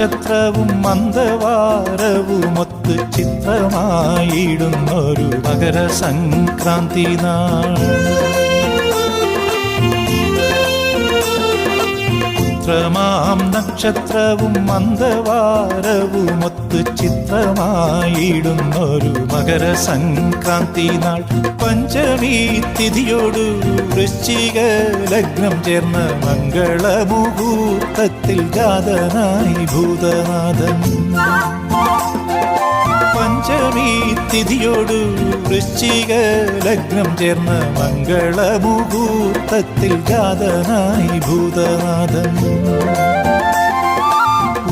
നക്ഷത്രവും മന്ദവാരവുമൊത്ത് ചിത്രമായിടുന്നൊരു മകരസംക്രാന്തി നാൾ. ഉത്രമാം നക്ഷത്രവും മന്ദവാരവുമൊത്ത് ചിത്രമായിടുന്നൊരു മകരസംക്രാന്തി നാൾ. പഞ്ചമി തിഥിയോടു വൃശ്ചിക ലഗ്നം ചേർന്ന മംഗളമുഹൂർത്തത്തിൽ ജാതനായി ഭൂതനാഥൻ. പഞ്ചമി തിഥിയോടു വൃശ്ചിക ലഗ്നം ചേർന്ന മംഗളമുഹൂർത്തത്തിൽ ജാതനായി ഭൂതനാഥൻ.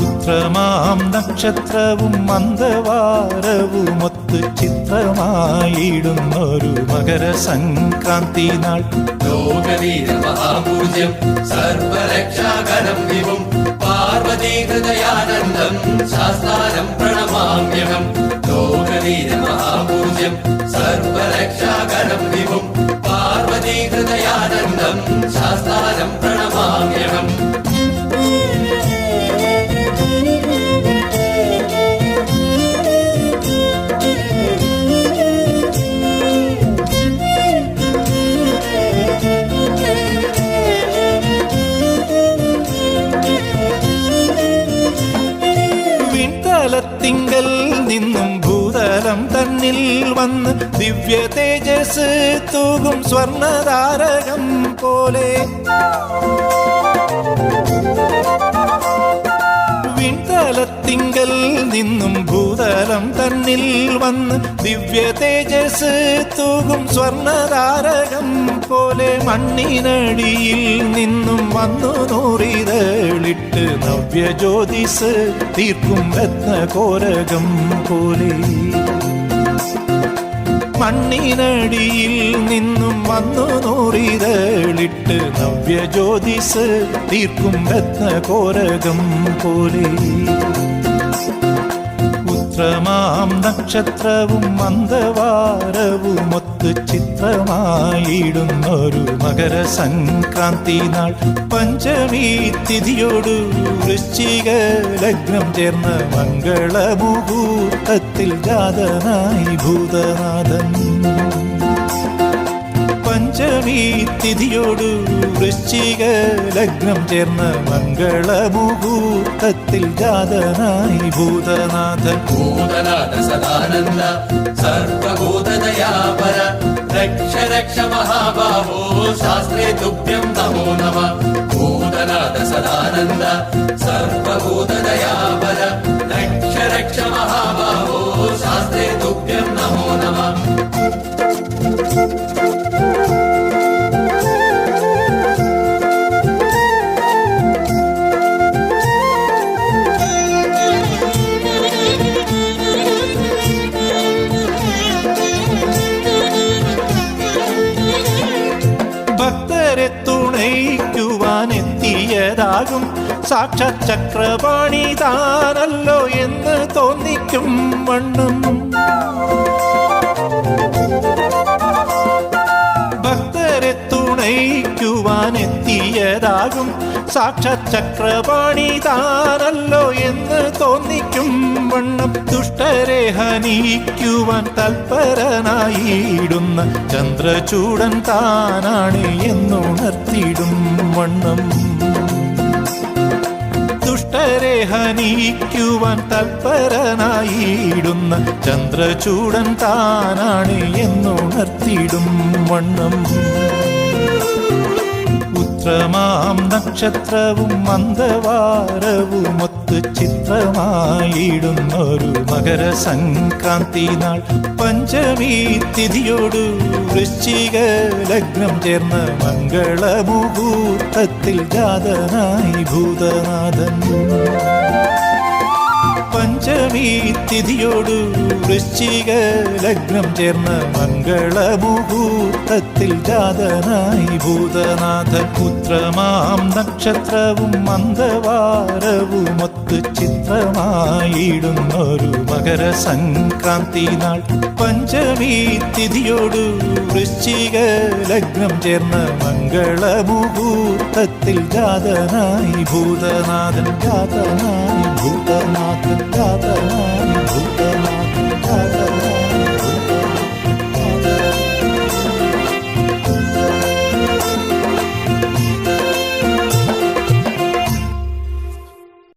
ഉത്രമാം നക്ഷത്രവും മന്ദവാരവുമൊത്ത് ചിത്രമായിടുന്നൊരു മകരസംക്രാന്തി നാൾ. ലോകവീര മഹാപൂജ്യം സർവരക്ഷാകരം വിഭും പാർവതീ ഹൃദയാനന്ദം ശാസ്താരം പ്രണമാമ്യഹം. ലോകവീര മഹാപൂജ്യം സർവരക്ഷാകരം വിഭും പാർവതീ ഹൃദയാനന്ദം ശാസ്താരം പ്രണമാമ്യഹം. തിങ്കൽ നിന്നും ഭൂതലം തന്നിൽ വന്ന് ദിവ്യ തേജസ് തൂകും സ്വർണതാരകം പോലെ. വിൺതലത്തിങ്കൽ നിന്നും ഭൂതലം തന്നിൽ വന്ന് ദിവ്യ തേജസ് തൂകും സ്വർണതാരകം പോലെ. മണ്ണിനടിയിൽ നിന്നും വന്നു നൂറിതളിട്ട് നവ്യജ്യോതിസ് തീർക്കും രത്നകോരകം പോലെ. മണ്ണിനടിയിൽ നിന്നും വന്നു നൂറിതളിട്ട് നവ്യജ്യോതിസ് തീർക്കും രത്നകോരകം പോലെ. ഉത്രമാം നക്ഷത്രവും മന്ദവാരവുമൊത്ത് ചിത്രമായിടുന്നൊരു മകരസംക്രാന്തി നാൾ. പഞ്ചമി തിഥിയോടു വൃശ്ചിക ലഗ്നം ചേർന്ന മംഗളമുഹൂർത്തത്തിൽ ജാതനായി ഭൂതനാഥൻ. പഞ്ചമി തിഥിയോടു വൃശ്ചിക ലഗ്നം ചേർന്ന മംഗളമുഹൂർത്തത്തിൽ ജാതനായി ഭൂതനാഥൻ. ഭൂതനാഥ സദാനന്ദ സർവഭൂതദയാപര രക്ഷ രക്ഷ മഹാബാഹോ ശാസ്ത്രേ തുഭ്യം നമോ നമഃ. ഭൂതനാഥ സദാനന്ദ സർവഭൂതദയാപര രക്ഷ രക്ഷ മഹാബാഹോ ശാസ്ത്രേ തുഭ്യം നമോ നമഃ. ഭക്തരെ തുണയ്ക്കുവാനെത്തിയതാകും സാക്ഷാത് ചക്രപാണി താനല്ലോ എന്ന് തോന്നിക്കും വണ്ണം. ഭക്തരെ തുണയ്ക്കുവാനെത്തിയതാകും സാക്ഷാത് ചക്രപാണി താനല്ലോ എന്ന് തോന്നിക്കും വണ്ണം. ദുഷ്ടരെ ഹനിക്കുവാൻ തൽപരനായിടുന്ന ചന്ദ്രചൂടൻ താനാണ് എന്നുണർത്തിയിടും വണ്ണം. ദുഷ്ടരെ ഹനിക്കുവാൻ തൽപരനായിടുന്ന ചന്ദ്രചൂടൻ താനാണ് എന്നുണർത്തിയിടും വണ്ണം. ഉത്രമാം നക്ഷത്രവും മന്ദവാരവുമൊത്ത് ചിത്രമായിടുന്നൊരു മകരസംക്രാന്തി നാൾ. പഞ്ചമി തിഥിയോടു വൃശ്ചിക ലഗ്നം ചേർന്ന മംഗളമുഹൂർത്തത്തിൽ ജാതനായി ഭൂതനാഥൻ. പഞ്ചമി തിഥിയോടു വൃശ്ചിക ലഗ്നം ചേർന്ന മംഗളമുഹൂർത്തത്തിൽ ജാതനായി ഭൂതനാഥൻ. ഉത്രമാം നക്ഷത്രവും മന്ദവാരവുമൊത്ത് മുത്ത് ചിത്രമായിടുന്നൊരു മകരസംക്രാന്തി നാൾ പഞ്ചമി തിഥിയോടു വൃശ്ചിക ലഗ്നം ചേർന്ന മംഗളമുഹൂർത്തത്തിൽ ജാതനായി ഭൂതനാഥൻ ജാതനായി ഭൂതനാഥൻ ജാതനായി ഭൂതനാഥൻ ജാതനായി